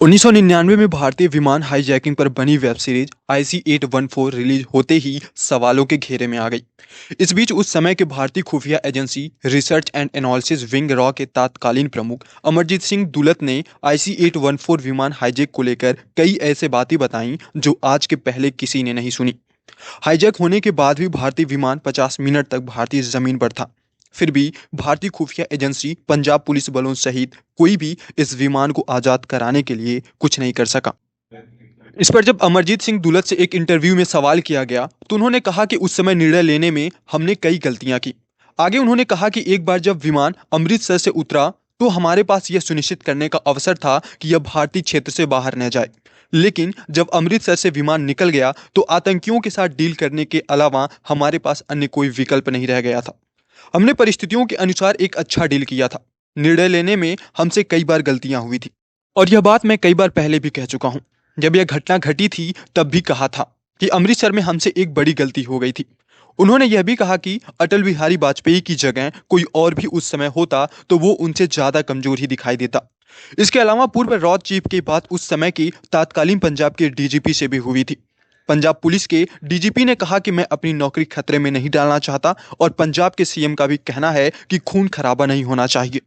1999 में भारतीय विमान हाईजैकिंग पर बनी वेब सीरीज IC-814 रिलीज होते ही सवालों के घेरे में आ गई। इस बीच उस समय के भारतीय खुफिया agency research and analysis wing raw के तत्कालीन प्रमुख अमरजीत सिंह दुलत ने IC-814 विमान हाईजैक को लेकर कई ऐसे बातें बताईं जो आज के पहले किसी ने नहीं सुनी। हाईजैक होने के बाद भी भारतीय विमान 50 मिनट तक भारतीय जमीन पर था। फिर भी भारतीय खुफिया एजेंसी, पंजाब पुलिस बलों सहित कोई भी इस विमान को आज़ाद कराने के लिए कुछ नहीं कर सका। इस पर जब अमरजीत सिंह दुलत से एक इंटरव्यू में सवाल किया गया तो उन्होंने कहा कि उस समय निर्णय लेने में हमने कई गलतियां की। आगे उन्होंने कहा कि एक बार जब विमान अमृतसर से उतरा तो हमारे पास यह सुनिश्चित करने का अवसर था कि यह भारतीय क्षेत्र से बाहर न जाए। लेकिन जब अमृतसर से विमान निकल गया तो आतंकियों के साथ डील करने के अलावा हमारे पास अन्य कोई विकल्प नहीं रह गया था। हमने परिस्थितियों के अनुसार एक अच्छा डील किया था। निर्णय लेने में हमसे कई बार गलतियां हुई थी और यह बात मैं कई बार पहले भी कह चुका हूं। जब यह घटना घटी थी तब भी कहा था कि अमृतसर में हमसे एक बड़ी गलती हो गई थी। उन्होंने यह भी कहा कि अटल बिहारी वाजपेयी की जगह कोई और भी उस समय होता तो वो उनसे ज्यादा कमजोर ही दिखाई देता। इसके अलावा पूर्व रॉ चीफ की बात उस समय की तत्कालीन पंजाब के डीजीपी से भी हुई थी। पंजाब पुलिस के डीजीपी ने कहा कि मैं अपनी नौकरी खतरे में नहीं डालना चाहता और पंजाब के सीएम का भी कहना है कि खून खराबा नहीं होना चाहिए।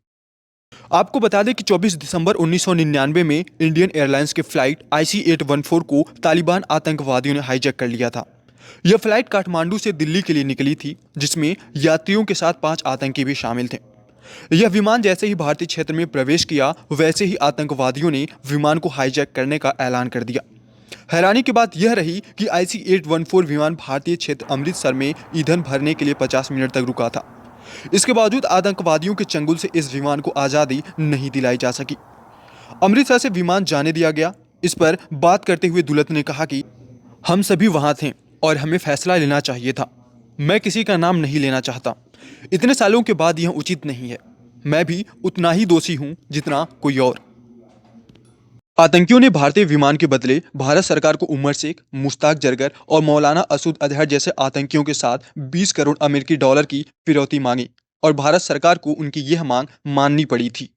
आपको बता दें कि 24 दिसंबर 1999 में इंडियन एयरलाइंस के फ्लाइट IC-814 को तालिबान आतंकवादियों ने हाईजैक कर लिया था। यह फ्लाइट काठमांडू से दिल्ली के लिए निकली थी, जिसमें यात्रियों के साथ 5 आतंकी भी शामिल थे। यह विमान जैसे ही भारतीय क्षेत्र में प्रवेश किया वैसे ही आतंकवादियों ने विमान को हाईजैक करने का ऐलान कर दिया। हैरानी की बात यह रही कि IC-814 विमान भारतीय क्षेत्र अमृतसर में ईंधन भरने के लिए 50 मिनट तक रुका था। इसके बावजूद आतंकवादियों के चंगुल से इस विमान को आज़ादी नहीं दिलाई जा सकी। अमृतसर से विमान जाने दिया गया। इस पर बात करते हुए दुलत ने कहा कि हम सभी वहां थे और हमें फैसला लेना चाहिए था। मैं किसी का नाम नहीं लेना चाहता। इतने सालों के बाद यह उचित नहीं है। मैं भी उतना ही दोषी हूं जितना कोई और। आतंकियों ने भारतीय विमान के बदले भारत सरकार को उमर शेख, मुश्ताक जरगर और मौलाना असूद अजहर जैसे आतंकियों के साथ 20 करोड़ अमेरिकी डॉलर की फिरौती मांगी और भारत सरकार को उनकी यह मांग माननी पड़ी थी।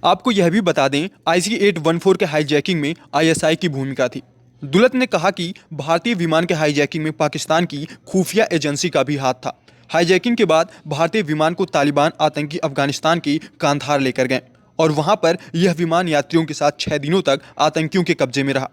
आपको यह भी बता दें, IC-814 के हाईजैकिंग में ISI की भूमिका थी। दुलत ने कहा कि भारतीय विमान के हाईजैकिंग में पाकिस्तान की खुफिया एजेंसी का भी हाथ था। हाईजैकिंग के बाद भारतीय विमान को तालिबान आतंकी अफगानिस्तान की कांधार लेकर गए और वहां पर यह विमान यात्रियों के साथ 6 दिनों तक आतंकियों के कब्जे में रहा।